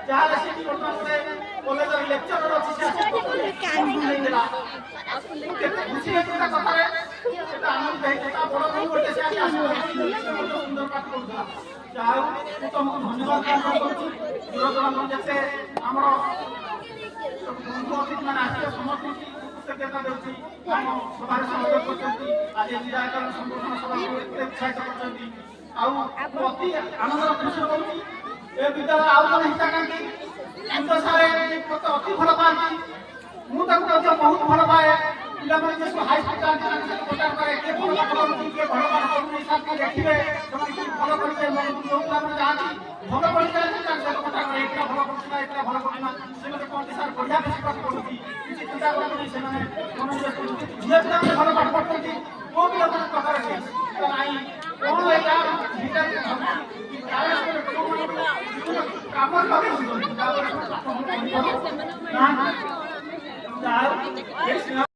जहाँ से college lecture अच्छी खुशी कथा बड़ भाई गोटे सुंदर पाठ करूला जहाँ तुमको धन्यवाद जिते आम बंधु अतिथि मैंने आसिक समस्त कृतज्ञता दूसरी सभा सहयोग कर आज विधायक संगठन सभा उत्साहित कर अति आनंद खुशी करुँच ए विद्यालय आउ जन हिताकांक्षी सारे मत अति भल पाती मुझे बहुत भल पाए पिलाने जो हाई स्कूल जाते प्रचार करे किए भल पाठ कर किए भल पाठ कर देखिए भल कर जो पिलाने जाती भल पढ़ी जाए कथा करे एक भल पढ़ा एक भल पढ़ा से कहते सार बढ़िया बेस पाठ पढ़ुची किसी चिंता करते झील पिला भल पाठ पढ़ते कौ पिला प्रकार नाई कौन काम